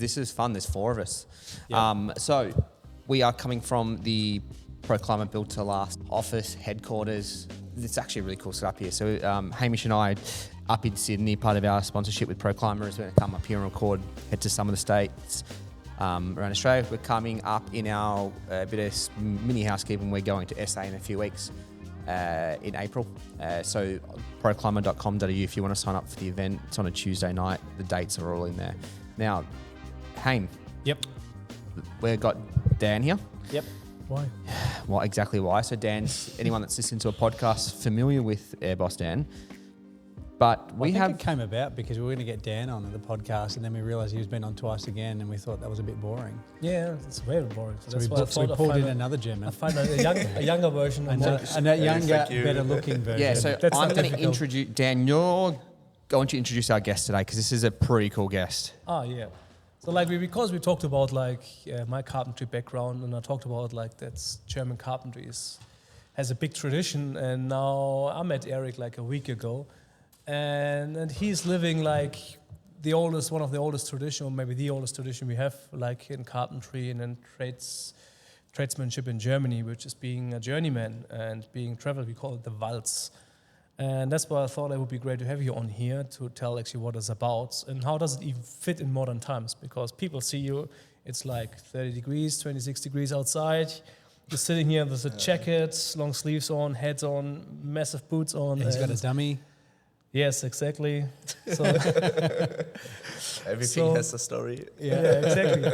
This is fun. There's 4 of us. Yeah. So we are coming from the Pro Climber Built to Last office, headquarters. It's actually a really cool setup here. So Hamish and I up in Sydney, part of our sponsorship with Pro Climber is we're going to come up here and record, head to some of the states around Australia. We're coming up in our bit of mini housekeeping. We're going to SA in a few weeks in April. So proclimber.com.au if you want to sign up for the event. It's on a Tuesday night. The dates are all in there. Now, Haim. Yep. We've got Dan here. Yep. Why? Well, exactly why. So Dan's, anyone that's listened to a podcast familiar with Airboss Dan. But I think it came about because we were going to get Dan on the podcast, and then we realised he was been on twice again, and we thought that was a bit boring. Yeah, it's very boring. So we pulled in another German. I find a younger version. And a younger, better looking version. Yeah, so I'm going to introduce, Dan, you're going to introduce our guest today because this is a pretty cool guest. Oh, yeah. So because we talked about my carpentry background, and I talked about that German carpentry has a big tradition, and now I met Erik a week ago. And he's living one of the oldest tradition, or maybe the oldest tradition we have, in carpentry and in tradesmanship in Germany, which is being a journeyman and being traveled. We call it the Waltz. And that's why I thought it would be great to have you on here to tell actually what it's about and how does it even fit in modern times, because people see you, it's 30 degrees, 26 degrees outside. You're sitting here with a jacket, long sleeves on, hats on, massive boots on. He's got a dummy. Yes, exactly. So everything has a story. Yeah, exactly.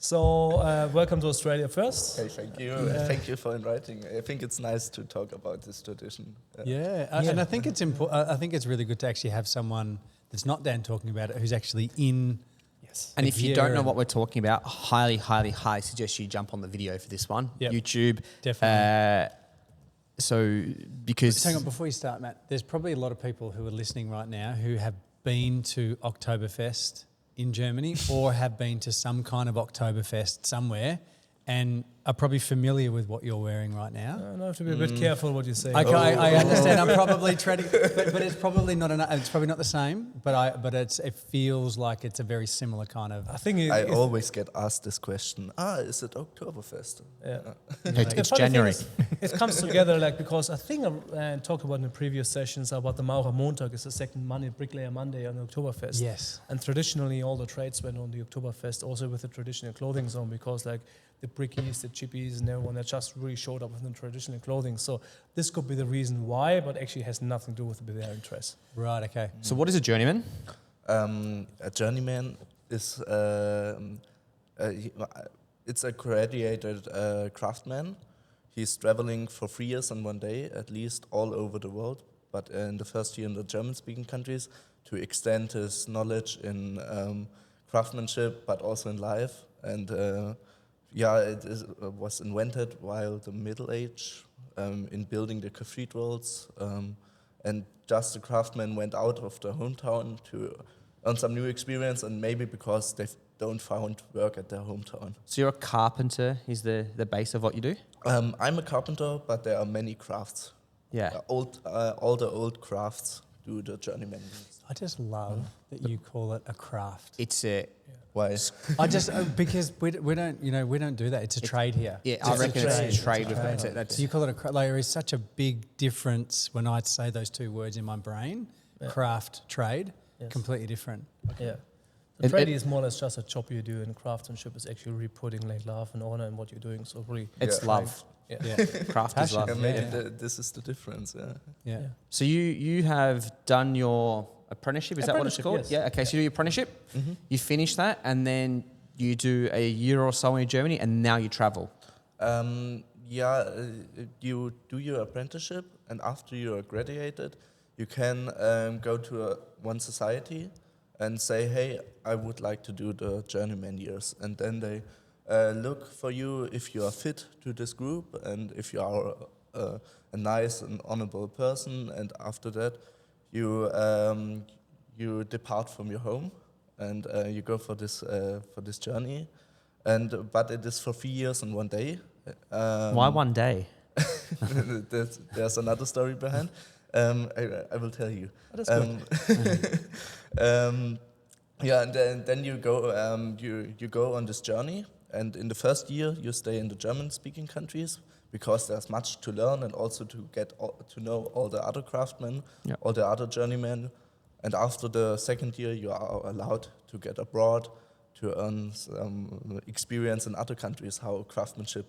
So welcome to Australia first. Hey, thank you. Thank you for inviting. I think it's nice to talk about this tradition. And I think it's important. I think it's really good to actually have someone that's not Dan talking about it, who's actually in. Yes. And if you don't know what we're talking about, highly suggest you jump on the video for this one. Yep. YouTube. Definitely. Because... Hang on, before you start, Matt, there's probably a lot of people who are listening right now who have been to Oktoberfest in Germany or have been to some kind of Oktoberfest somewhere and are probably familiar with what you're wearing right now. I have to be a bit careful what you say. Okay, I understand. I'm probably treading, but it's probably not. It's probably not the same. But it feels like it's a very similar kind of. I always get asked this question. Is it Oktoberfest? Yeah, it's January. It comes together because I think I talked about in the previous sessions about the Maurer Montag. It's the second Monday, Bricklayer Monday on Oktoberfest. Yes. And traditionally, all the trades went on the Oktoberfest, also with the traditional clothing zone, because the brickies, the chippies, and everyone that just really showed up with the traditional clothing. So this could be the reason why, but actually has nothing to do with their interest. Right. Okay. So what is a journeyman? A journeyman is it's a graduated craftsman. He's traveling for 3 years and 1 day, at least all over the world. But in the first year in the German-speaking countries, to extend his knowledge in craftsmanship, but also in life. And it was invented while the Middle Age in building the cathedrals, and just the craftsmen went out of their hometown to earn some new experience, and maybe because they don't find work at their hometown. So you're a carpenter is the base of what you do? I'm a carpenter, but there are many crafts. Yeah. All the old crafts do the journeyman. I just love that you call it a craft. It's a... Why? I just because we don't do that. It's a trade here. Yeah, I reckon it's a trade. So you call it a craft. There is such a big difference when I say those two words in my brain. Yeah. Craft, trade, completely different. Okay. Yeah. The trade is more or less just a job you do, and craftsmanship is actually really putting love and honor in what you're doing. So really, it's love. Yeah. Craft is love. Maybe this is the difference. Yeah. So you have done your apprenticeship, is that what it's called? Yes. Yeah, okay, so you do your apprenticeship, Mm-hmm. you finish that, and then you do a year or so in Germany, and now you travel. You do your apprenticeship, and after you are graduated, you can go to one society and say, hey, I would like to do the Journeyman Years. And then they look for you if you are fit to this group, and if you are a nice and honorable person, and after that, you depart from your home and you go for this journey, but it is for 3 years and 1 day. Why 1 day? There's another story behind. I will tell you. That's good. Yeah, and then you go you go on this journey, and in the first year you stay in the German-speaking countries because there's much to learn and also to get to know all the other craftsmen, Yep. all the other journeymen, and after the second year you are allowed to get abroad to earn some experience in other countries how craftsmanship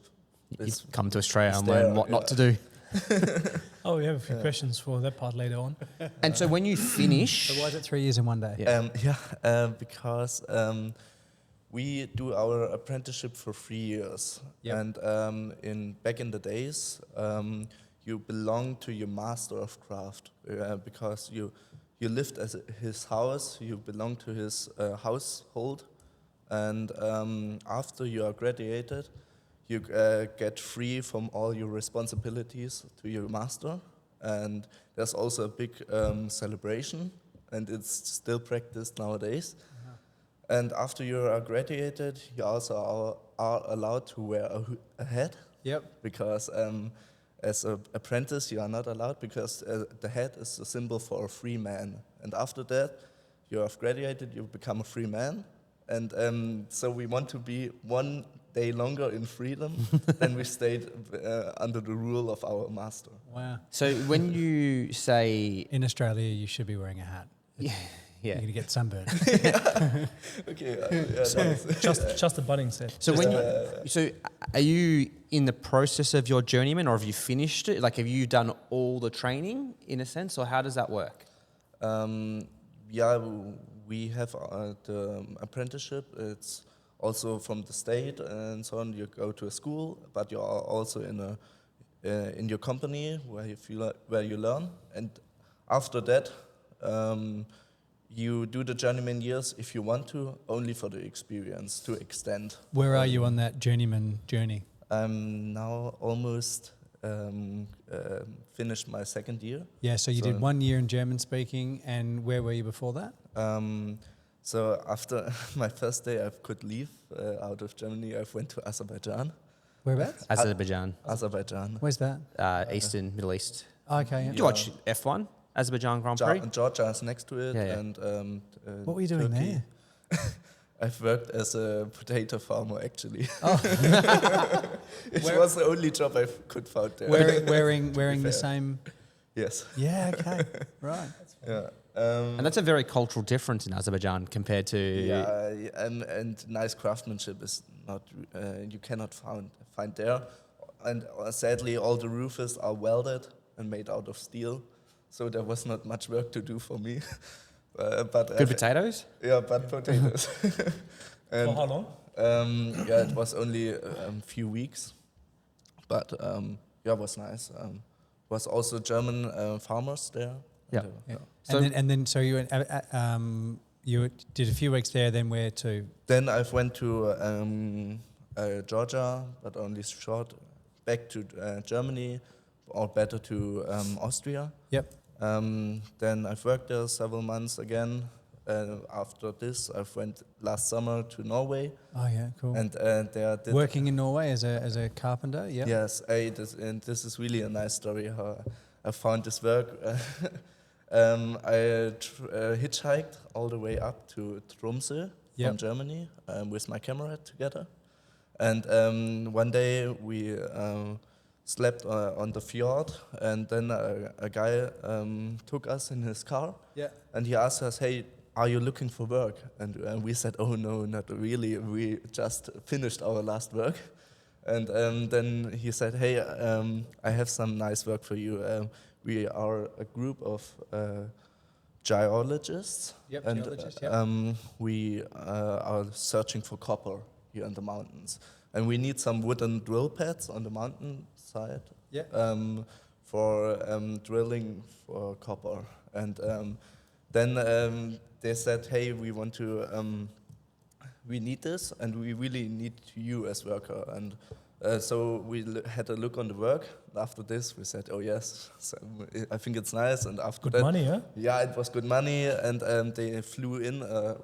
You is. come to Australia it's and learn there, what not yeah. to do. Oh, we have a few questions for that part later on. And so when you finish, So why is it 3 years in one day? Yeah. Because we do our apprenticeship for 3 years, Yep. and back in the days, you belong to your master of craft because you lived at his house, you belong to his household, and after you are graduated, you get free from all your responsibilities to your master, and there's also a big celebration, and it's still practiced nowadays. And after you are graduated, you also are allowed to wear a hat, Yep. because as an apprentice you are not allowed, because the hat is a symbol for a free man. And after that, you have graduated, you become a free man. And so we want to be one day longer in freedom than we stayed under the rule of our master. Wow. so when you say, In Australia, you should be wearing a hat. yeah, You're going to get sunburned. Okay, that's Just the budding set. So so are you in the process of your journeyman, or have you finished it? Like, have you done all the training in a sense, or how does that work? Yeah, we have the apprenticeship. It's also from the state and so on. You go to a school, but you are also in your company where you learn. And after that, you do the Journeyman Years if you want to, only for the experience to extend. Where are you on that journeyman journey? I'm now almost finished my second year. Yeah, so you So- did 1 year in German speaking, and where were you before that? So after my first day, I could leave out of Germany. I went to Azerbaijan. Whereabouts? Azerbaijan, Azerbaijan. Where's that? Eastern Middle East. Oh, okay. Did you watch F1, Azerbaijan Grand Prix? Georgia is next to it. Yeah, yeah. And What were you doing Turkey. there? I've worked as a potato farmer, actually. Oh. It Where- was the only job I could find there. Wearing the fair. same. Yes. Yeah. Okay. Right. Yeah. And that's a very cultural difference in Azerbaijan compared to... Yeah, and nice craftsmanship is not you cannot find there, and sadly all the roofs are welded and made out of steel, so there was not much work to do for me. But Good potatoes? Yeah, but potatoes. For how long? Yeah, it was only a few weeks, but yeah, it was nice. Was also German farmers there. Yeah. And, Yeah. So- and then so you went, you did a few weeks there. Then where to? Then I went to Georgia, but only short. Back to Germany, or better to Austria. Yep. Then I've worked there several months again. After this, I went last summer to Norway, Oh yeah. Cool. and there I did. Working in Norway as a carpenter. Yeah. Yes, and this is really a nice story how I found this work. I hitchhiked all the way up to Tromsø Yep. from Germany with my camera together. And one day we slept on the fjord, and then a guy took us in his car, Yeah. and he asked us, "Hey, are you looking for work?" And we said, "Oh no, not really. We just finished our last work." And then he said, "Hey, I have some nice work for you. We are a group of geologists, Yep, and geologists, yep. we are searching for copper here in the mountains, and we need some wooden drill pads on the mountain side Yeah. for drilling for copper." And then they said, "Hey, we want to, we need this, and we really need you as worker." And so we had a look on the work. After this, we said, "Oh yes, so I think it's nice." And after Good that, money, huh? yeah, it was good money, and they flew in a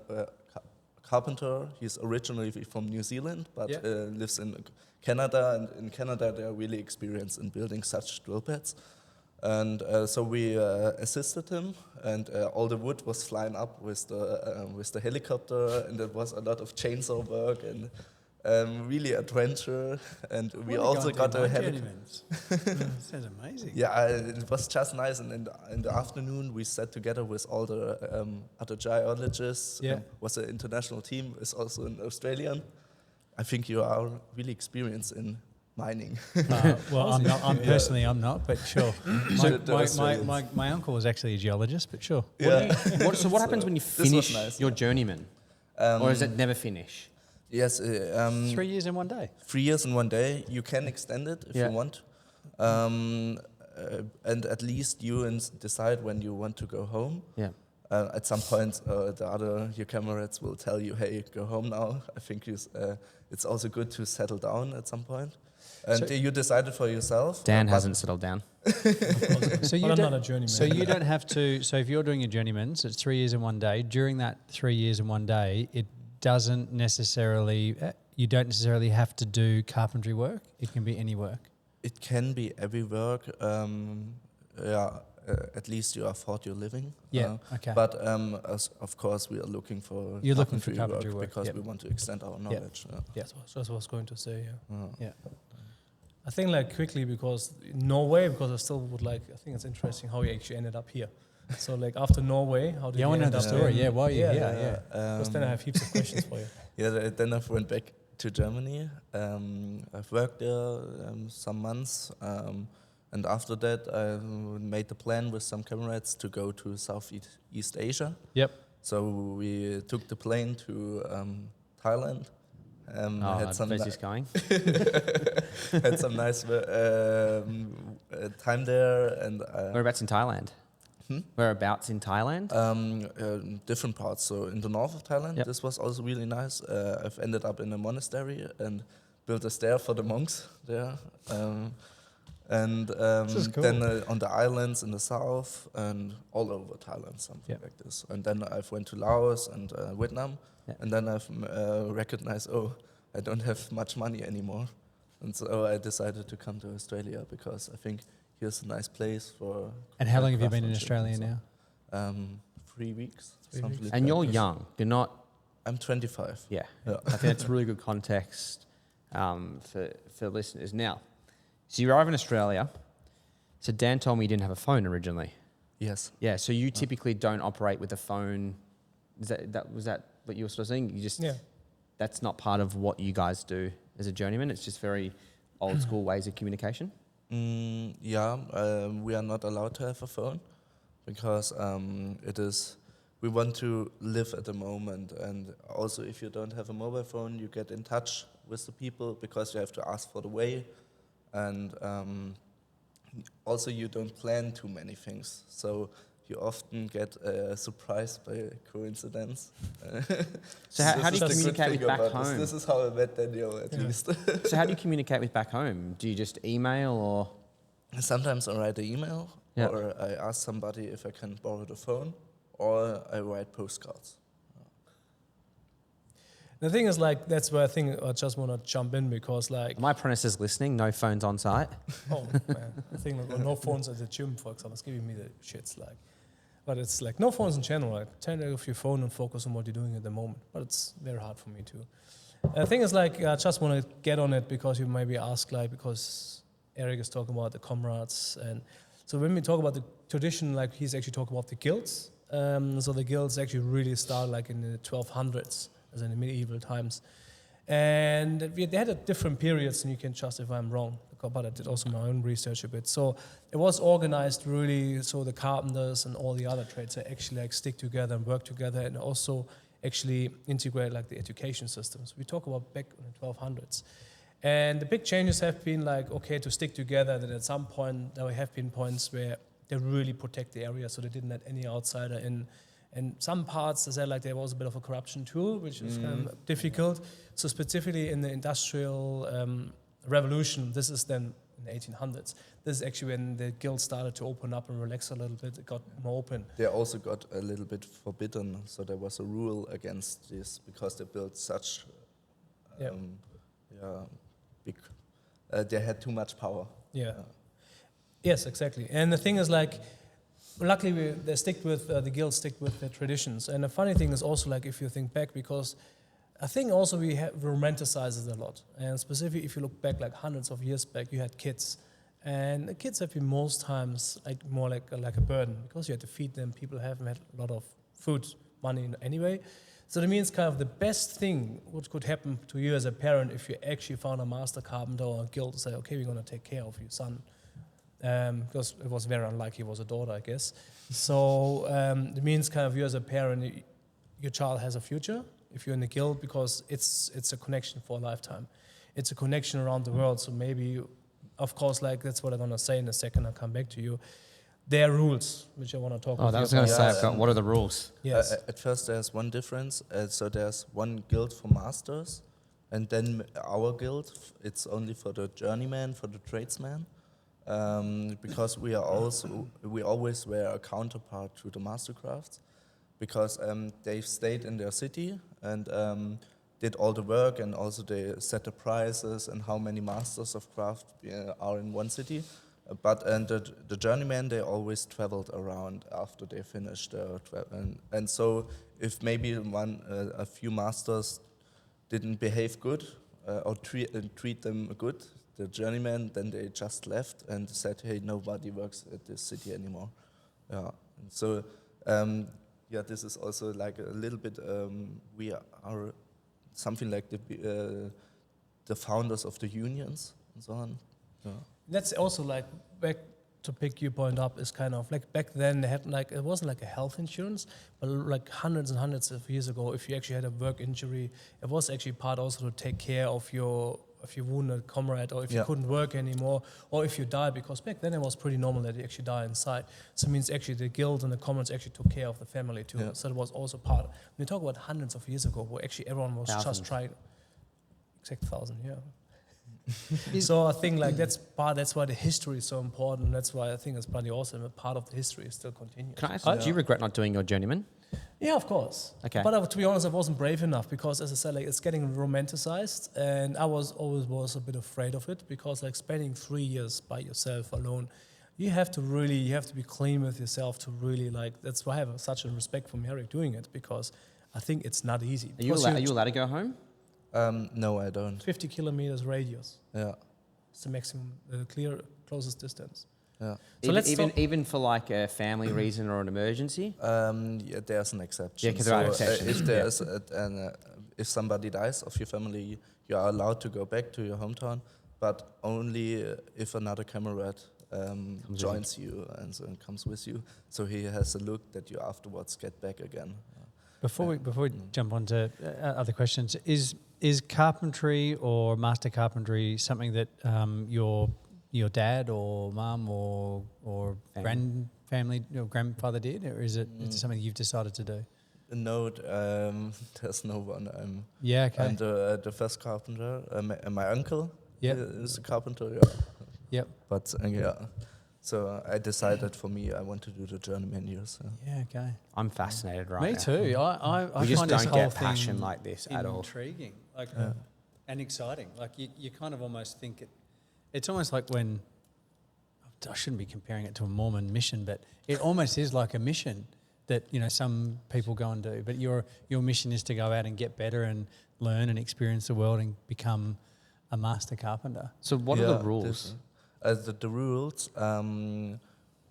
carpenter. He's originally from New Zealand, but Yeah. lives in Canada, and in Canada they are really experienced in building such drill pads. And so we assisted him, and all the wood was flying up with the helicopter, and there was a lot of chainsaw work and really adventure. And we also got a helicopter. Sounds amazing. Yeah, it was just nice. And in the afternoon, we sat together with all the other geologists. Yeah. Was an international team. Is also an Australian. I think you are really experienced in mining. Well, I'm not. I'm not, but sure. So My uncle was actually a geologist, but sure. Yeah. So what happens when you was finish nice, your journeyman? Or does it never finish? Yes. 3 years in one day. 3 years in one day. You can extend it if Yeah. you want. And at least you decide when you want to go home. Yeah. At some point, your comrades will tell you, "Hey, go home now." I think it's also good to settle down at some point. And you decided for yourself. Dan hasn't settled down. So But I'm not a journeyman. So you don't have to. So if you're doing a journeyman, so it's 3 years in one day. During that 3 years in one day, it doesn't necessarily. You don't necessarily have to do carpentry work. It can be any work. It can be every work. At least you afford your living. Yeah. Okay. But of course, we are looking for You're looking for carpentry work, because yep. we want to extend our knowledge. Yeah. That's what I was going to say. Yeah. Yeah. I think like quickly because Norway, because I still would like. I think it's interesting how you actually ended up here. So like after Norway, how did Yeah, I you want to end know up the story. there? Yeah. Why are you here? Yeah. Because then I have heaps of questions for you. Yeah, then I went back to Germany. I've worked there some months, and after that, I made the plan with some comrades to go to Southeast Asia. Yep. So we took the plane to Thailand. Had some where's this going? had some nice time there, and Whereabouts in Thailand? Whereabouts in Thailand? different parts. So in the north of Thailand, Yep. this was also really nice. I've ended up in a monastery and built a stair for the monks there. is cool. Then on the islands in the south and all over Thailand, something Yep. like this. And then I've went to Laos and Vietnam, Yep. and then I've recognized, I don't have much money anymore. And so I decided to come to Australia because I think here's a nice place for... And how long have you been in craftsmanship Australia and now? so. 3 weeks. 3 something weeks. like And that. you're young. You're not. I'm 25. Yeah. Yeah. I think that's really good context for listeners. Now, so you arrive in Australia. So Dan told me you didn't have a phone originally. Yes. Yeah. So you typically don't operate with a phone. Was that what you were sort of saying? You just that's not part of what you guys do as a journeyman. It's just very old school ways of communication. We are not allowed to have a phone because we want to live at the moment, and also if you don't have a mobile phone, you get in touch with the people because you have to ask for the way, and also you don't plan too many things, so you often get surprised by coincidence. So how do you This is the good communicate thing with back about home? This is how I met Daniel, at least. So how do you communicate with back home? Do you just email or? Sometimes I write an email, Yeah. or I ask somebody if I can borrow the phone, or I write postcards. The thing is, like, that's where I think I just want to jump in because, like, Are my apprentices listening? No phones on site. oh man, I think like, no phones at the gym, for example, it's giving me the shits. Like, but it's like no phones in general. Like, turn off your phone and focus on what you're doing at the moment. But it's very hard for me too. The thing is, like, I just want to get on it because you maybe ask, like, because Erik is talking about the comrades, and so when we talk about the tradition, like, he's actually talking about the guilds. So the guilds actually really start like in the 1200s, as in the medieval times. And they had different periods, and you can justify I'm wrong, but I did also my own research a bit. So it was organized really, so the carpenters and all the other trades actually like stick together and work together, and also actually integrate like the education systems. We talk about back in the 1200s. And the big changes have been like, okay, to stick together, that at some point there have been points where they really protect the area, so they didn't let any outsider in. And some parts, they said like there was a bit of a corruption too, which is kind of difficult. So specifically in the Industrial Revolution, this is then in the 1800s. This is actually when the guild started to open up and relax a little bit. It got more open. They also got a little bit forbidden, so there was a rule against this because they built such big. They had too much power. Yeah. Yes, exactly. And the thing is, like, luckily they stick with the guilds stick with their traditions. And the funny thing is also, like, if you think back, because I think also we romanticize it a lot. And specifically, if you look back, like hundreds of years back, you had kids, and the kids have been most times like more like a burden because you had to feed them. People haven't had a lot of food money anyway. So that means kind of the best thing what could happen to you as a parent if you actually found a master carpenter or a guild to say, okay, we're going to take care of your son. Because it was very unlikely it was a daughter, I guess. So it means kind of you as a parent, your child has a future if you're in a guild because it's a connection for a lifetime. It's a connection around the world. So maybe, of course, like that's what I'm going to say in a second. I'll come back to you. There are rules, which I want to talk about. Oh, that was going to say, I've got, what are the rules? Yes. At first, there's one difference. So there's one guild for masters, and then our guild, it's only for the journeyman, for the tradesman, because we always were a counterpart to the mastercrafts, because they stayed in their city and did all the work, and also they set the prices and how many masters of craft are in one city. But the journeymen, they always traveled around after they finished their and so if maybe a few masters didn't behave good or treat them good, the journeymen, then they just left and said, hey, nobody works at this city anymore. Yeah. And so this is also like a little bit we are something like the founders of the unions and so on. Yeah. That's also like, back to pick your point up, is kind of like back then they had like, it wasn't like a health insurance, but like hundreds and hundreds of years ago, if you actually had a work injury, it was actually part also to take care of your wounded comrade, or if you couldn't work anymore, or if you die, because back then it was pretty normal that you actually die inside. So it means actually the guild and the comrades actually took care of the family too. Yeah. So it was also part. When you talk about hundreds of years ago, where actually everyone was just trying, exact 1,000, yeah. So I think like that's why the history is so important. That's why I think it's bloody awesome. A part of the history is still continuing. Can I ask, do you regret not doing your journeyman? Yeah, of course. Okay. But to be honest, I wasn't brave enough because, as I said, like it's getting romanticized, and I was always a bit afraid of it because like spending 3 years by yourself alone, you have to be clean with yourself to really like. That's why I have such a respect for Erik doing it, because I think it's not easy. Are you allowed to go home? No, I don't. 50 kilometers radius. Yeah. It's the maximum, closest distance. Yeah. So even for like a family reason or an emergency? There's an exception. Yeah, because there are exceptions. If there's if somebody dies of your family, you are allowed to go back to your hometown, but only if another comrade joins you and so comes with you. So he has a look that you afterwards get back again. Before we jump on to other questions, is carpentry or master carpentry something that your dad or mum or grandfather did, or is it something you've decided to do? No, there's no one. I'm the first carpenter. My uncle is a carpenter. Yeah. Yep. But so I decided for me I want to do the Journeyman Years. Yeah, okay. I'm fascinated right now. Me too. I we just find don't get passion like this at all. Intriguing, and exciting. Like you kind of almost think it's almost like when, I shouldn't be comparing it to a Mormon mission, but it almost is like a mission that some people go and do. But your mission is to go out and get better and learn and experience the world and become a master carpenter. So what are the rules? The rules,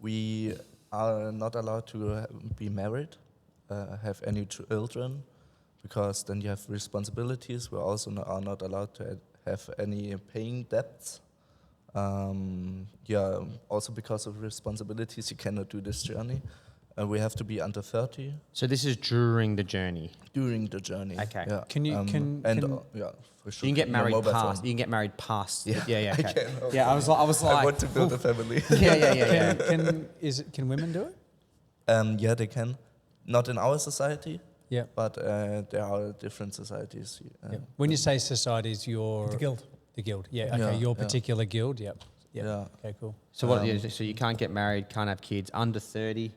we are not allowed to be married, have any children, because then you have responsibilities. We also are not allowed to have any paying debts. Also because of responsibilities, you cannot do this journey. We have to be under 30. So this is during the journey? During the journey. Okay. Yeah. For sure. You can get married past. Yeah. Okay. I can. Yeah, I was like, I want to build a family. Yeah. Can women do it? Yeah, they can. Not in our society. Yeah. But there are different societies. When you say societies, the guild. The guild. Yeah. Okay. Your particular guild. Yep. Yeah. Okay. Cool. So so you can't get married, can't have kids under 30.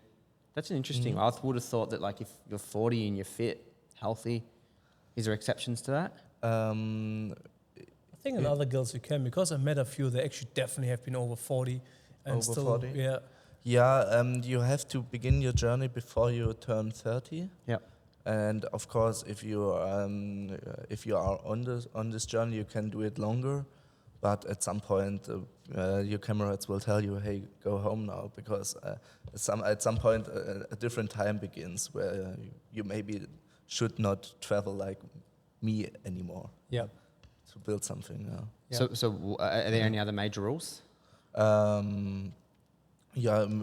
That's an interesting. I would have thought that like if you're 40 and you're fit, healthy, is there exceptions to that? I think in other guilds you can, because I met a few that actually definitely have been over 40 And over still, 40. yeah. Yeah, you have to begin your journey before you turn 30. Yep. And of course, if you are on this journey, you can do it longer. But at some point, your comrades will tell you, "Hey, go home now," because at some point a different time begins where you maybe should not travel like me anymore Yep. to build something. Yeah. Yep. Are there any other major rules?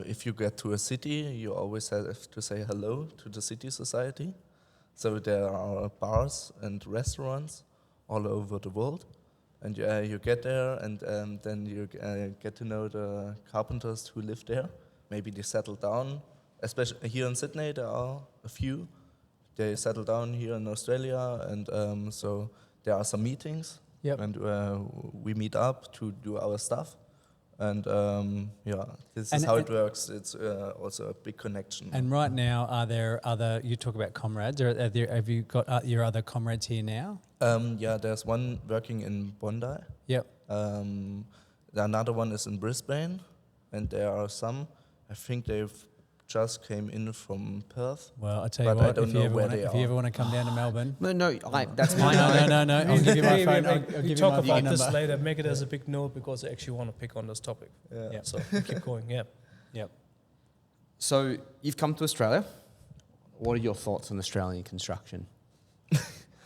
If you get to a city, you always have to say hello to the city society. So there are bars and restaurants all over the world. And you get there, and then you get to know the carpenters who live there. Maybe they settle down. Especially here in Sydney, there are a few. They settle down here in Australia, and so there are some meetings. Yep. And we meet up to do our stuff. And this And is how it works. It's also a big connection. And right now, are there other? You talk about comrades. Have you got your other comrades here now? There's one working in Bondi. Yep. Another one is in Brisbane, and there are some. I think they've just came in from Perth. Well, I tell you But I what, don't if you know ever where wanna- they if you are. ever want to come down to Melbourne, No, that's my no. I'll give you my phone. I'll We give you talk my phone about this number. later. Make it as a big note because I actually want to pick on this topic. Yeah. So keep going. Yeah. Yep. So you've come to Australia. What are your thoughts on Australian construction?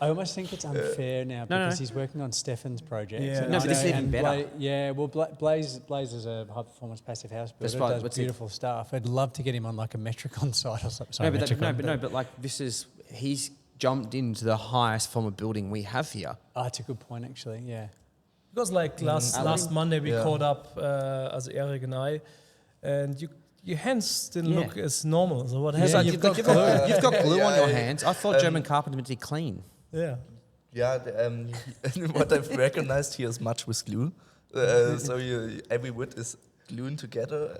I almost think it's unfair now No, because no. he's working on Stefan's project. Yeah. And No, I but this is know- even and better. Blaze is a high performance passive house builder. That's right, Does what's it? beautiful stuff. I'd love to get him on like a Metricon site or something. Sorry, But like he's jumped into the highest form of building we have here. Oh, that's a good point, actually. Yeah. Because like last Monday we Yeah. caught up as Erik and I, and your hands didn't Yeah. look as normal. So what Yeah, happened? You've got glue on your Yeah, hands. I thought German carpenters meant to be clean. Yeah. Yeah, what I've recognized here is much with glue. So every wood is glued together.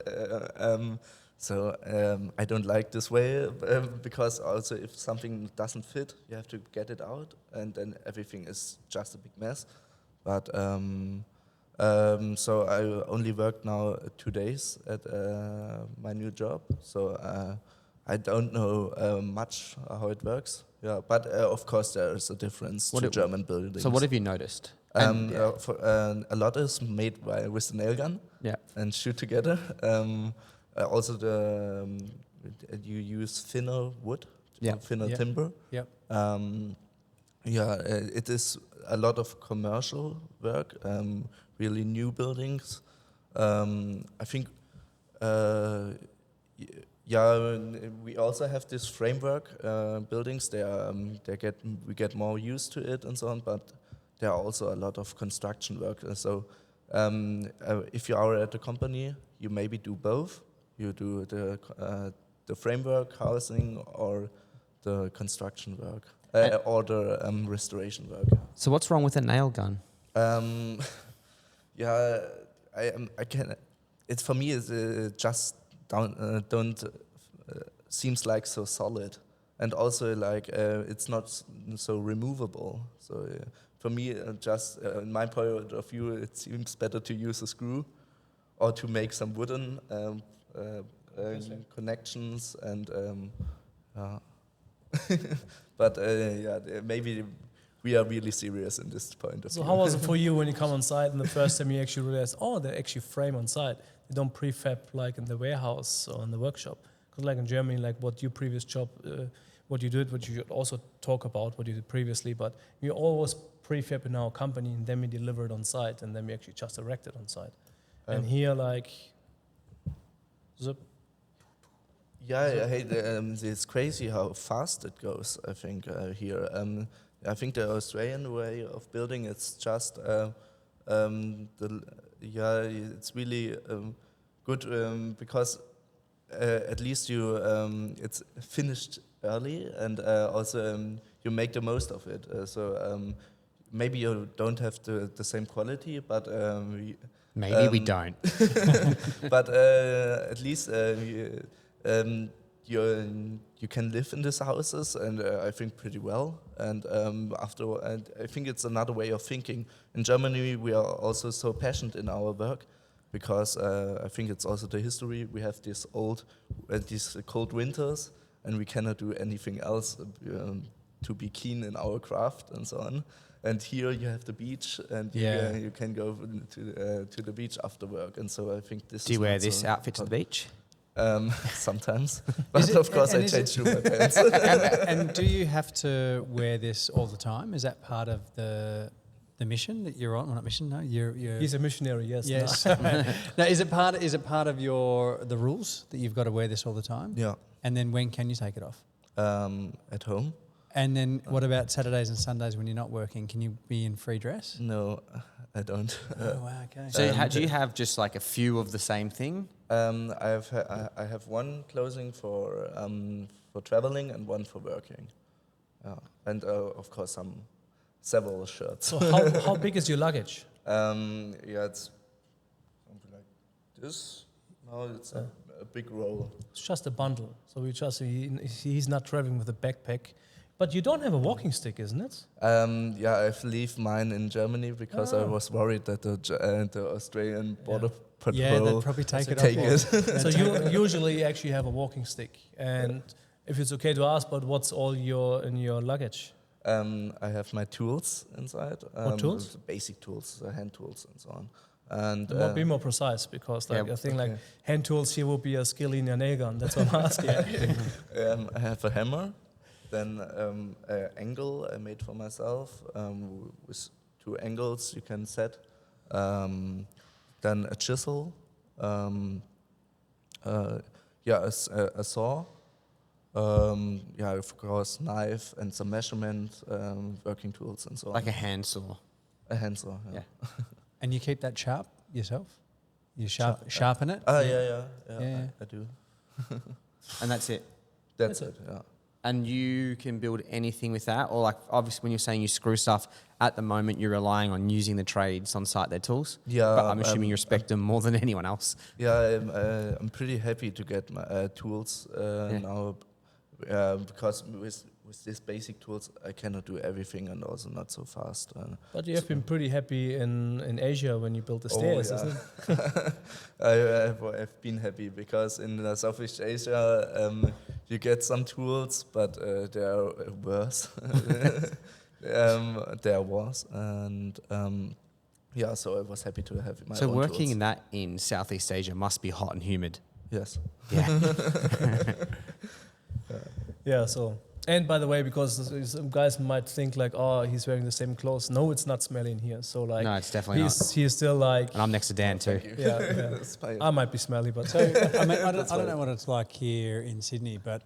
I don't like this way because also if something doesn't fit, you have to get it out, and then everything is just a big mess. But so I only worked now 2 days at my new job. So I don't know much how it works. Yeah, but of course there is a difference to German buildings. So what have you noticed? A lot is made with the nail gun Yeah. and shoot together. Also, you use thinner wood, thinner Yep. timber. Yep. It is a lot of commercial work, really new buildings. I think, we also have this framework buildings. We get more used to it and so on, but there are also a lot of construction work. So if you are at a company, you maybe do both. You do the framework, housing, or the construction work, or the restoration work. So what's wrong with a nail gun? I can. It's for me. It's just don't seems like so solid, and also like it's not so removable. So for me, just in my point of view, it seems better to use a screw, or to make some wooden connections and. But maybe we are really serious in this point of So view. how was it for you when you come on site and the first time you actually realized, oh, they actually frame on site. They don't prefab like in the warehouse or in the workshop. Because like in Germany, like what your previous job, what you did, what you should also talk about, what you did previously, but we always prefab in our company and then we deliver it on site and then we actually just erect it on site. And here like, zip. It's crazy how fast it goes. I think here. I think the Australian way of building it's just it's really good because at least you it's finished early and also you make the most of it. Maybe you don't have the same quality, but Maybe we don't. but at least you can live in these houses, and I think pretty well. And I think it's another way of thinking. In Germany, we are also so passionate in our work because I think it's also the history. We have these cold winters, and we cannot do anything else to be keen in our craft and so on. And here you have the beach, and you can go to the beach after work. And so I think this. Do you wear this outfit to the beach? Sometimes, but of course I change to my pants. And do you have to wear this all the time? Is that part of the mission that you're on? Well, not mission, no. You're He's a missionary, yes. Yes. No. Now, is it part of the rules that you've got to wear this all the time? Yeah. And then when can you take it off? At home. And then what about Saturdays and Sundays when you're not working? Can you be in free dress? No, I don't. Oh, wow, okay. So do you have just like a few of the same thing? I have one clothing for traveling and one for working, and of course several shirts. So how big is your luggage? It's something like this. Now it's a big roll. It's just a bundle. So he's not traveling with a backpack. But you don't have a walking stick, isn't it? I've left mine in Germany because I was worried that the Australian border patrol. Yeah, they'd probably take it off. So you usually actually have a walking stick. And if it's okay to ask, but what's all in your luggage? I have my tools inside. What tools? Basic tools, hand tools and so on. And be more precise, because I think like hand tools here will be a skill in your nail gun. That's what I'm asking. I have a hammer. Then an angle I made for myself with 2 angles you can set. Then a chisel. A saw. Of course, knife and some measurement working tools and so on. Like a hand saw. A hand saw. Yeah. And you keep that sharp yourself? You sharpen it? Yeah. I do. And that's it. That's it. Yeah. And you can build anything with that? Or like obviously when you're saying you screw stuff, at the moment you're relying on using the trades on site, their tools? Yeah. But I'm assuming you respect them more than anyone else. Yeah, I'm pretty happy to get my tools now because with these basic tools I cannot do everything and also not so fast. But you have been pretty happy in Asia when you built the stairs, isn't it? I've been happy because in Southeast Asia you get some tools, but they are worse. They are worse, and so I was happy to have my So own working tools. in that in Southeast Asia must be hot and humid. Yes. Yeah. Yeah, so. And by the way, because some guys might think like, oh, he's wearing the same clothes. No, it's not smelly in here. So like, No, it's definitely not. He's still like, And I'm next to Dan too. yeah. I might be smelly, but So, I mean, I don't know what it's like here in Sydney, but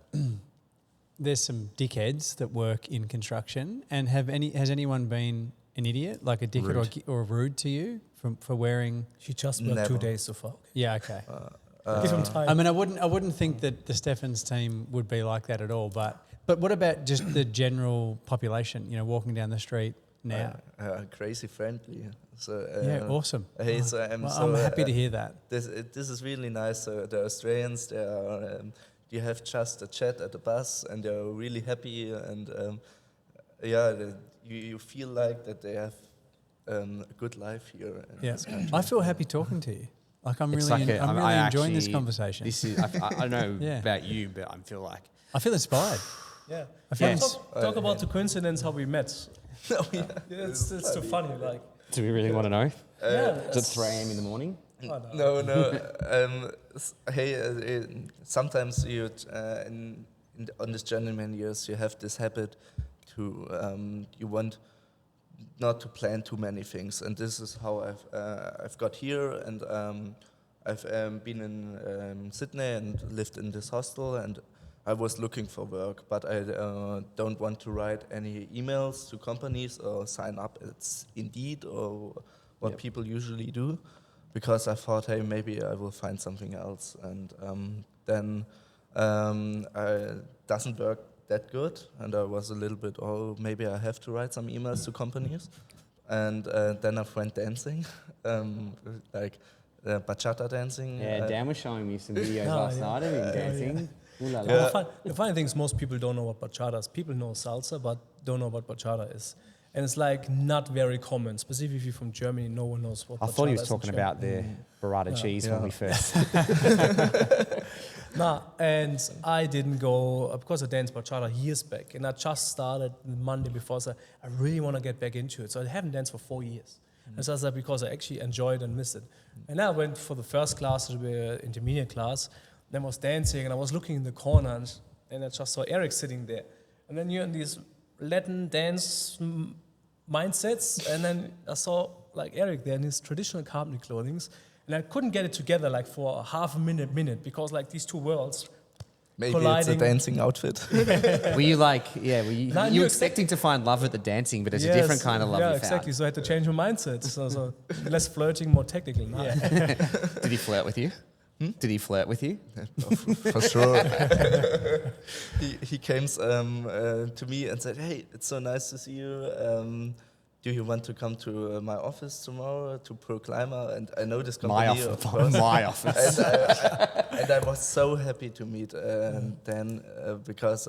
there's some dickheads that work in construction. And has anyone been an idiot, like a dickhead or rude to you for wearing? she just worked 2 Never. days so far. Yeah, okay. Give him time. I mean, I wouldn't think that the Steffens team would be like that at all. But what about just the general population? You know, walking down the street now. Crazy friendly. So Awesome. I'm I'm happy to hear that. This is really nice. So the Australians, they are. You have just a chat at the bus, and they're really happy, and you feel like that they have a good life here. In this country. I feel happy talking to you. Like I'm It's really, like I'm really enjoying this conversation. This is, I don't know Yeah. about you, but I feel like I feel inspired. Yeah. I feel Talk about the coincidence how we met. It's too funny. Like, do we really want to know? yeah. Is it 3 a.m. in the morning? Oh, No. Sometimes you on this Journeyman Years you have this habit to you want not to plan too many things, and this is how I've got here, and I've been in Sydney and lived in this hostel, and I was looking for work, but I don't want to write any emails to companies or sign up at Indeed or what people usually do, because I thought, hey, maybe I will find something else, and then doesn't work that good, and I was a little bit, maybe I have to write some emails to companies, and then I went dancing, like bachata dancing. Yeah, Dan was showing me some videos last night of him dancing. Ooh la la. The funny thing is most people don't know what bachata is. People know salsa, but don't know what bachata is. And it's like not very common, specifically from Germany. No one knows what. I thought he was bachata is in talking Germany. about the burrata cheese when we first. Nah, and I didn't go because I danced bachata years back, and I just started the Monday before. So I really want to get back into it. So I haven't danced for 4 years, and so I said because I actually enjoyed and missed it. And then I went for the first class, the intermediate class. Then I was dancing, and I was looking in the corner, and I just saw Erik sitting there. And then you're in these Latin dance mindsets, and then I saw like Erik there in his traditional carpentry clothing. And I couldn't get it together like for a half a minute because like these two worlds Maybe colliding. it's a dancing outfit. Were you like, were you, No, I you knew were expecting to find love at the dancing, but it's a different kind of love Yeah, you exactly. found. So I had to change my mindset. So less flirting, more technical. Now. Yeah. Did he flirt with you? Did he flirt with you? For sure. he came to me and said, "Hey, it's so nice to see you. Do you want to come to my office tomorrow to Pro Climber?" And I know this company, of course. My office. And I was so happy to meet Dan because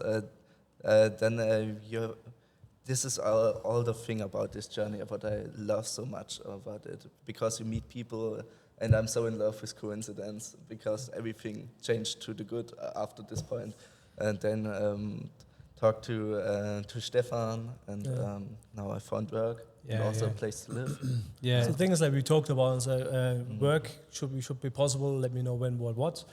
this is all the thing about this journey, what I love so much about it, because you meet people, and I'm so in love with coincidence because everything changed to the good after this point. And then talked to Stefan, and now I found work and also a place to live. So the thing is, like we talked about, work should be possible. Let me know when, what.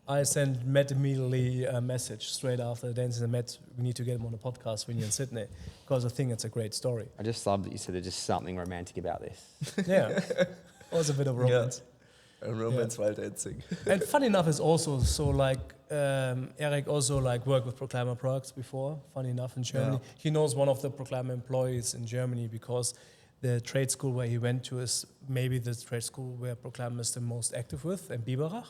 I sent Matt immediately a message straight after the dance. And Matt, we need to get him on a podcast when you're in Sydney because I think it's a great story. I just love that you said there's just something romantic about this. Yeah, it was a bit of romance. A romance while dancing. And funny enough, is also so like Erik also like worked with Proclaimer products before. Funny enough, in Germany, he knows one of the Proclaimer employees in Germany because the trade school where he went to is maybe the trade school where Proclaimer is the most active with, in Biberach.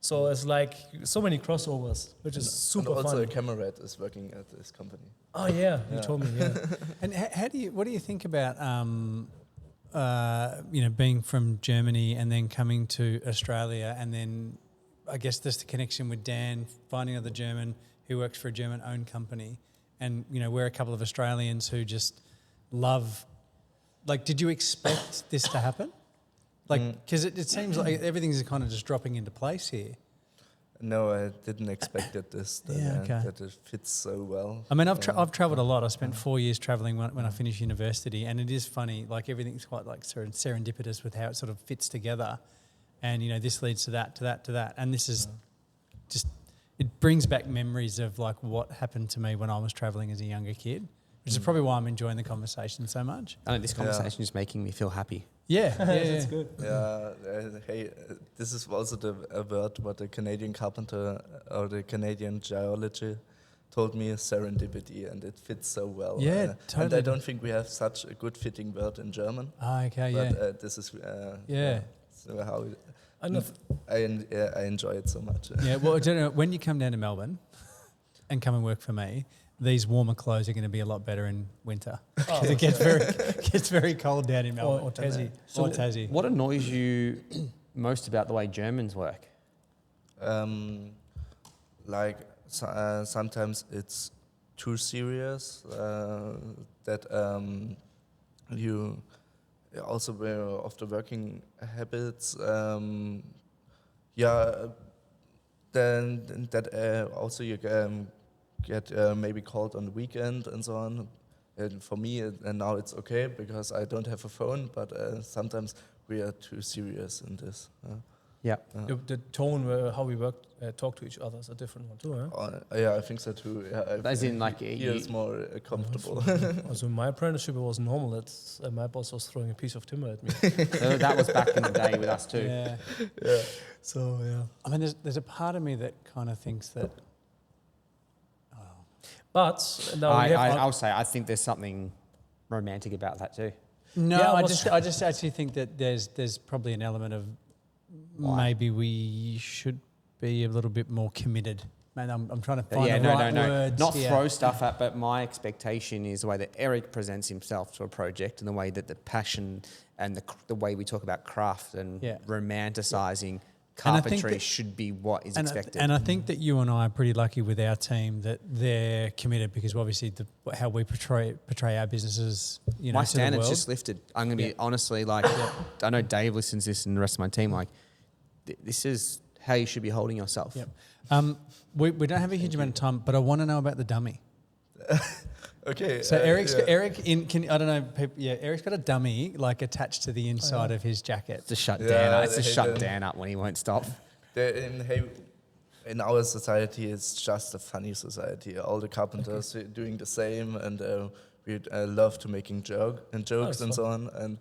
So it's like so many crossovers, which is super and also fun. a camarade is working at this company. Oh yeah, you told me. Yeah. And what do you think about being from Germany and then coming to Australia, and then I guess there's the connection with Dan, finding another German who works for a German-owned company, and we're a couple of Australians who just love. Like, did you expect this to happen? Like, because it seems like everything's kind of just dropping into place here. No, I didn't expect that that it fits so well. I mean, I've travelled a lot. I spent 4 years travelling when I finished university, and it is funny. Like, everything's quite like serendipitous with how it sort of fits together, and this leads to that, and this is just it brings back memories of like what happened to me when I was travelling as a younger kid, which is probably why I'm enjoying the conversation so much. I know this conversation is making me feel happy. Yeah, That's good. This is also a word what the Canadian carpenter or the Canadian geology told me is serendipity, and it fits so well. Yeah, totally. And I don't think we have such a good fitting word in German. Oh, okay, But this is so how I enjoy it so much. Yeah, well, I don't know, when you come down to Melbourne and come and work for me, these warmer clothes are going to be a lot better in winter because it gets very cold down in Melbourne. Or Tassie. Or Tassie. What annoys you most about the way Germans work? Sometimes it's too serious. That you also aware of the working habits. Then that also you get maybe called on the weekend and so on. And for me, and now it's okay because I don't have a phone, but sometimes we are too serious in this. Yeah. The tone how we talk to each other is a different one too, huh? I think so too. Yeah, As in, like, here it's more comfortable. Also, in my apprenticeship, it was normal. My boss was throwing a piece of timber at me. So that was back in the day with us too. Yeah. So yeah. I mean, there's a part of me that kind of thinks that. But now I'll say I think there's something romantic about that too. No, Yeah, I just actually think that there's probably an element of maybe we should be a little bit more committed. Man, I'm trying to find the right words. Not throw stuff at, but my expectation is the way that Erik presents himself to a project and the way that the passion and the way we talk about craft and romanticising carpentry should be what is expected. And I think that you and I are pretty lucky with our team that they're committed, because obviously how we portray our businesses, you know, my to the standards world. just lifted. I'm going to be honestly like, I know Dave listens to this and the rest of my team, like, this is how you should be holding yourself. Yep. We don't have a huge amount of time, but I want to know about the dummy. Okay. So Eric's got a dummy like attached to the inside of his jacket. To shut Dan up. It's to shut Dan up when he won't stop. In our society, it's just a funny society. All the carpenters are doing the same, and we love to making jokes and so on.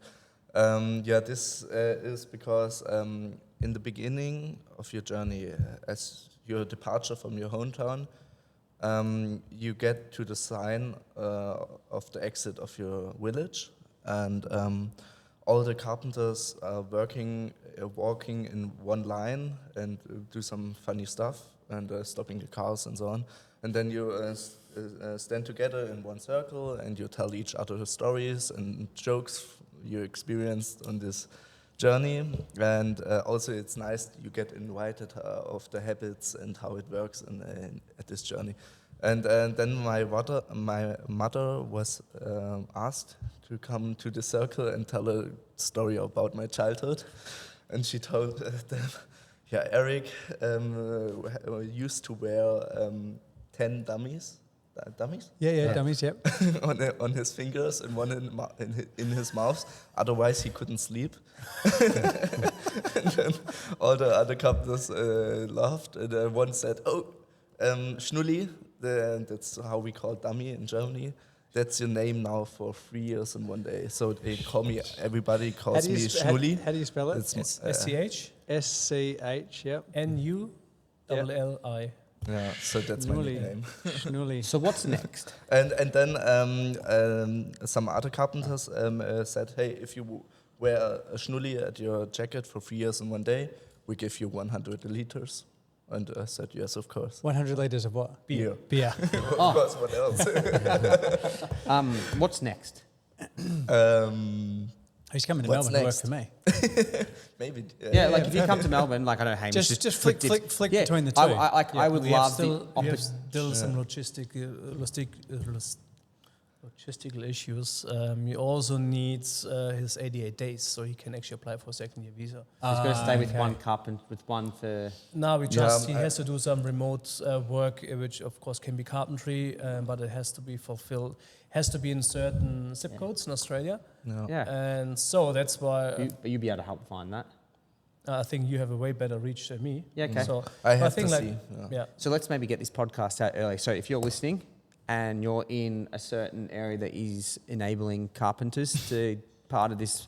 And this is because in the beginning of your journey, as your departure from your hometown, you get to the sign of the exit of your village, and all the carpenters are walking in one line and do some funny stuff and stopping the cars and so on. And then you stand together in one circle and you tell each other stories and jokes you experienced on this journey. And also it's nice you get invited of the habits and how it works at this journey. And then my mother was asked to come to the circle and tell a story about my childhood. And she told them, Erik used to wear 10 dummies. Dummies? Yeah, dummies, yep. on his fingers and one in his mouth. Otherwise, he couldn't sleep. And then all the other couples laughed. And one said, Schnulli, that's how we call dummy in Germany. That's your name now for 3 years and 1 day. So they call me, everybody calls me Schnulli. How do you spell it? It's SCH? SCH, yep. NULLI. Yeah, so that's my name. Schnulli. So what's next? And then some other carpenters said, hey, if you wear a Schnulli at your jacket for 3 years and 1 day, we give you 100 liters. And I said, yes, of course. 100 litres of what? Beer. Beer. Of course, what else? What's next? He's coming to What's Melbourne to work next? for me. Maybe. If you come to Melbourne, like I know Hamish Just flick between the two. I would We have love still, the we have opposite. still some logistical issues. He also needs his 88 days, so he can actually apply for a second-year visa. He's going to stay with one carpenter, with one for... Now he has to do some remote work, which of course can be carpentry, but it has to be fulfilled. Has to be in certain zip codes in Australia. No. Yeah. And so that's why You'd be able to help find that. I think you have a way better reach than me. Yeah, okay. So I have think to like, see. Yeah. So let's maybe get this podcast out early. So if you're listening and you're in a certain area that is enabling carpenters to part of this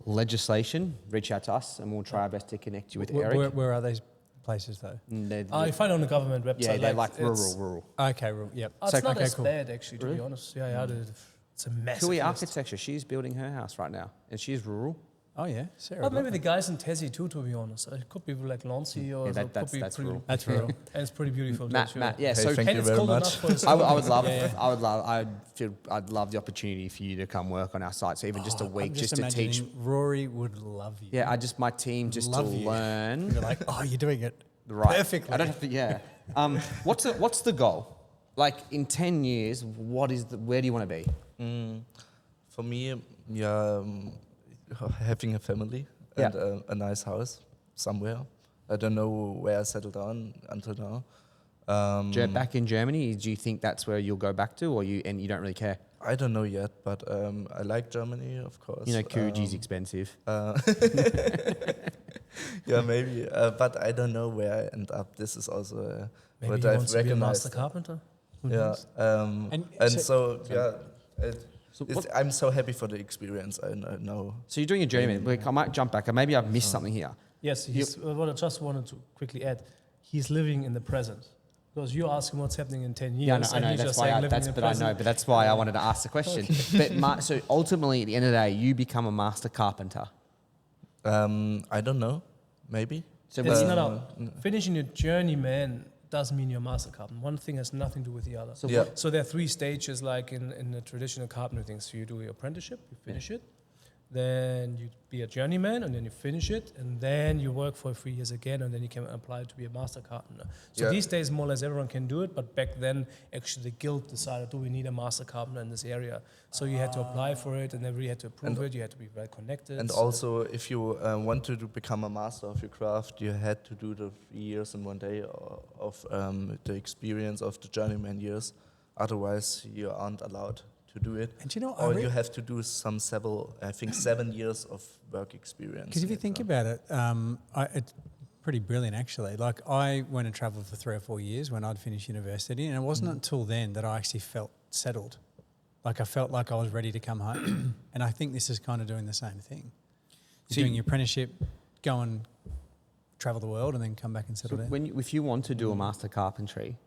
legislation, reach out to us and we'll try our best to connect you with Erik. Where are these places though? I find it on the government website. Yeah, they're like rural. Okay, yep. It's not okay, as cool. bad actually, to be honest. It's a massive Kui list. Architecture, she's building her house right now and she's rural. Oh yeah, Sarah. But maybe the guys in Tassie too, to be honest. It could be like Lancy or Yeah, could be that's pretty, rural. That's real. and it's pretty beautiful. Matt, yeah. Hey, So thank and you it's very cold much. enough for I would love, Yeah. I'd love the opportunity for you to come work on our site. So even just a week, I'm just to teach. imagining Rory would love you. Yeah, my team just to Love you. learn. You're like, you're doing it Right. perfectly. I don't have to. Yeah. What's the goal? Like in 10 years, where do you want to be? For me, having a family and a nice house somewhere. I don't know where I settled down until now. Back in Germany, do you think that's where you'll go back to, or you don't really care? I don't know yet, but I like Germany, of course. You know, Coogie's expensive. Yeah, maybe, but I don't know where I end up. This is also Maybe what he I've wants to be a master recognized. carpenter. Who Yeah, knows? I'm so happy for the experience. I know. So you're doing a journeyman. Like, I might jump back, and maybe I've missed something here. Yes, what I just wanted to quickly add, he's living in the present. Because you ask him what's happening in 10 years. Yeah, I and know. he's That's just why. saying living in the present. But that's why I wanted to ask the question. But so ultimately, at the end of the day, you become a master carpenter. I don't know. Maybe. So It's when- not finishing your journeyman doesn't mean you're a master carpenter. One thing has nothing to do with the other. So Yeah. So there are 3 stages, like in the traditional carpentry things. So you do your apprenticeship, you finish it. then you be a journeyman, and then you finish it, and then you work for 3 years again, and then you can apply to be a master carpenter. So these days, more or less everyone can do it, but back then, actually the guild decided, do we need a master carpenter in this area? So you had to apply for it, and everybody had to approve it, you had to be well connected. And also, if you wanted to become a master of your craft, you had to do the 3 years in 1 day of the experience of the Journeyman Years. Otherwise, you aren't allowed to do it. And you know, or you have to do I think 7 years of work experience. Because if you think about it, it's pretty brilliant actually. Like I went and travelled for 3 or 4 years when I'd finished university, and it wasn't until then that I actually felt settled. Like I felt like I was ready to come home. And I think this is kind of doing the same thing. You're doing your apprenticeship, go and travel the world, and then come back and settle down. If you want to do a master carpentry,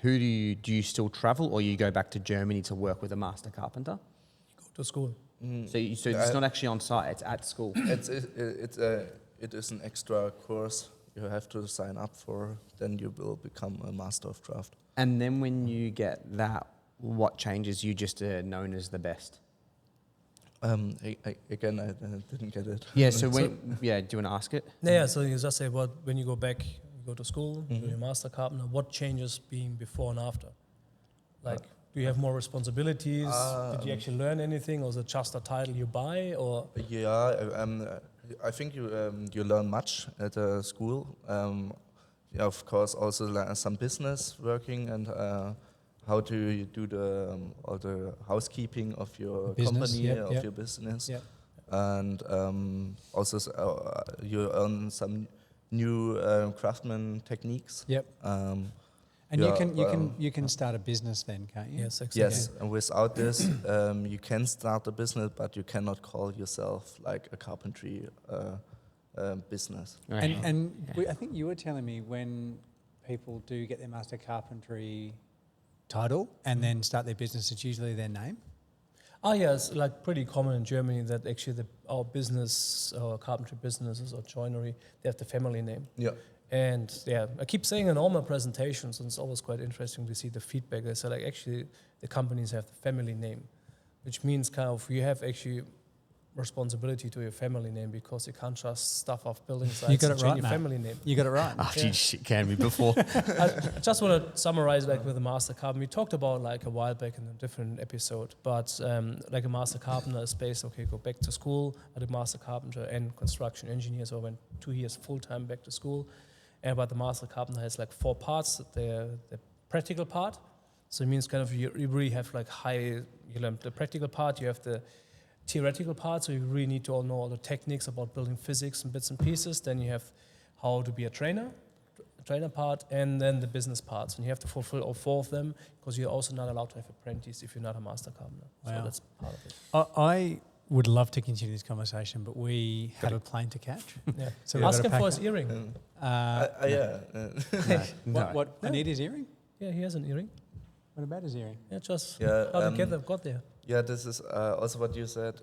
do you still travel, or you go back to Germany to work with a master carpenter? You go to school. So it's not actually on site; it's at school. It is an extra course you have to sign up for. Then you will become a master of craft. And then when you get that, what changes? You just known as the best. I didn't get it. Yeah. So do you want to ask it? Yeah. So you just say, when you go back, you go to school, do your master carpenter. What changes being before and after? Like, do you have more responsibilities? Did you actually learn anything, or is it just a title you buy? Or I think you learn much at the school. Of course, also learn some business working and how to do all the housekeeping of your company, your business. Yep. And also you earn some new craftsman techniques. Yep. And you can start a business then, can't you? Yes, exactly. Yes, and without this, you can start a business, but you cannot call yourself like a carpentry business. Right. I think you were telling me when people do get their master carpentry title and then start their business, it's usually their name. Oh yeah, it's like pretty common in Germany that actually our business, or carpentry businesses or joinery, they have the family name. Yeah. And I keep saying in all my presentations, and it's always quite interesting to see the feedback. They say like actually the companies have the family name, which means kind of you have actually responsibility to your family name, because you can't just stuff off building sites. You got it right, your family name. You got it right. Shit can be before. I just want to summarize like with the master carpenter. We talked about like a while back in a different episode, but like a master carpenter is based, go back to school, but a master carpenter and construction engineer, so I went 2 years full-time back to school. But the master carpenter has like 4 parts. The practical part, so it means kind of you really have like the practical part, you have the theoretical part, so you really need to all know all the techniques about building physics and bits and pieces. Then you have how to be a trainer part, and then the business parts. And you have to fulfill all 4 of them, because you're also not allowed to have apprentice if you're not a master carpenter. Wow. So that's part of it. I would love to continue this conversation, but we have a plane to catch. Yeah. So ask him for his earring. What? I need his earring? Yeah, he has an earring. What about his earring? Yeah, just how to got there. Yeah, this is also what you said.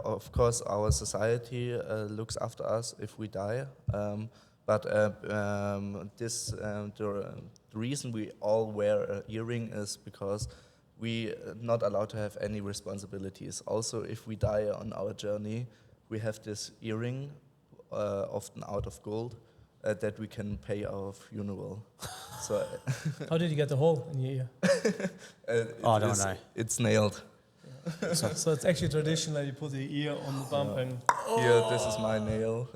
Of course, our society looks after us if we die. But the reason we all wear an earring is because we are not allowed to have any responsibilities. Also, if we die on our journey, we have this earring, often out of gold, that we can pay our funeral. So, how did you get the hole in your ear? I don't know. It's nailed. So it's actually traditional. You put the ear on the bump and. Here, this is my nail.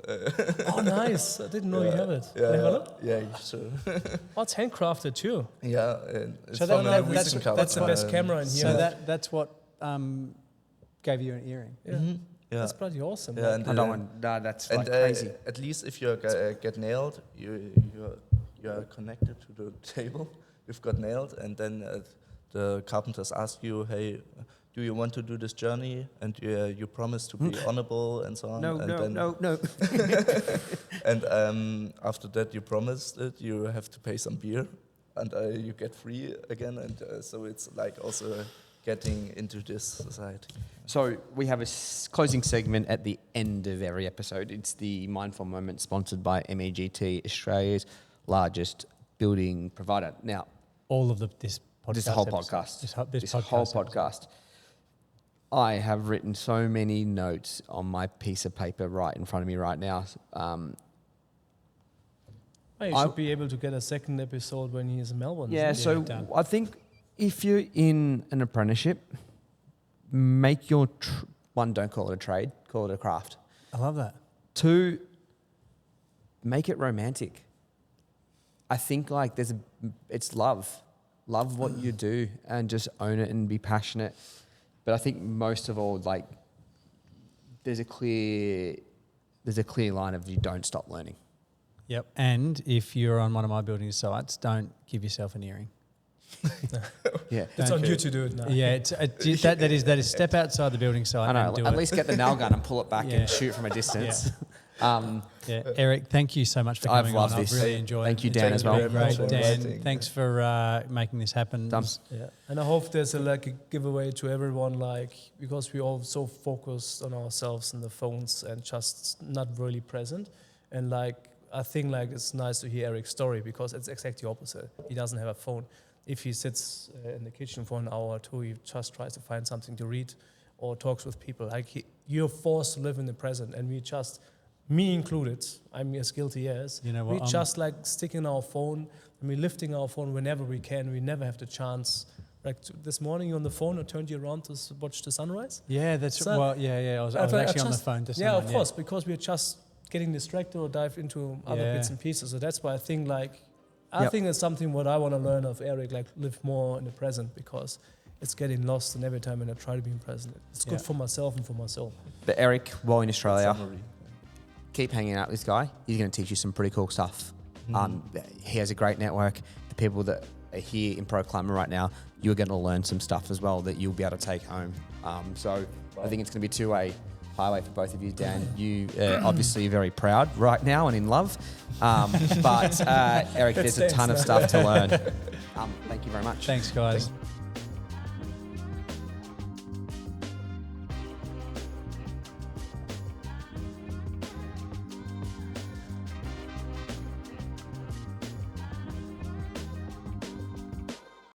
Oh, nice! I didn't know you have it. Yeah, Can I have a look? Yeah, sure. Oh, it's handcrafted too. Yeah, it's So from a that's recent the best camera in here. So that's what gave you an earring. Yeah. Yeah. That's pretty awesome. Yeah, and, I don't want. That's like and crazy. at least if you get nailed, you are connected to the table. You've got nailed, and then the carpenters ask you, "Hey, do you want to do this journey?" And you promise to be honorable and so on. No. And after that, you promised it. You have to pay some beer, and you get free again. And so it's like also getting into this society. So we have a closing segment at the end of every episode. It's the Mindful Moment, sponsored by MEGT, Australia's largest building provider. Now, All of this podcast. this whole episode. podcast. This This whole podcast. I have written so many notes on my piece of paper right in front of me right now. You should be able to get a second episode when he's in Melbourne. Yeah, isn't it? so I think if you're in an apprenticeship, make your one, don't call it a trade, call it a craft. I love that. 2, make it romantic. I think like it's love what you do and just own it and be passionate. But I think most of all, like there's a clear line of you don't stop learning. Yep. And if you're on one of my building sites, don't give yourself an earring. Yeah, It's on you to do it now. Yeah, that is step outside the building site. I know. And do At it. least get the nail gun and pull it back Yeah. and shoot from a distance. Eric, thank you so much for coming I've loved on. this. I've really enjoyed. Thank you, it. Dan, It's as well. been great, for Dan. inviting. Thanks for making this happen. Done. Yeah, and I hope there's a giveaway to everyone, because we all so focused on ourselves and the phones and just not really present. And I think it's nice to hear Erik's story because it's exactly opposite. He doesn't have a phone. If he sits in the kitchen for an hour or two, he just tries to find something to read or talks with people. You're forced to live in the present, and me included, I'm as guilty as. You know what, we just sticking our phone and we're lifting our phone whenever we can. We never have the chance. This morning, you're on the phone. I turned you around to watch the sunrise. Yeah, that's So- I was actually on the phone to Yeah, someone. of course, because we're just getting distracted or dive into other bits and pieces. So that's why I think I think it's something what I want to learn of Erik, live more in the present, because it's getting lost, and every time when I try to be present, it's good for myself and for my soul. But Erik, while in Australia, Summary. keep hanging out with this guy. He's going to teach you some pretty cool stuff. He has a great network. The people that are here in Pro Climber right now, you're going to learn some stuff as well that you'll be able to take home. So I think it's going to be a two-way highway for both of you, Dan. You obviously very proud right now and in love. But Erik, there's a ton of stuff to learn. Thank you very much. Thanks, guys.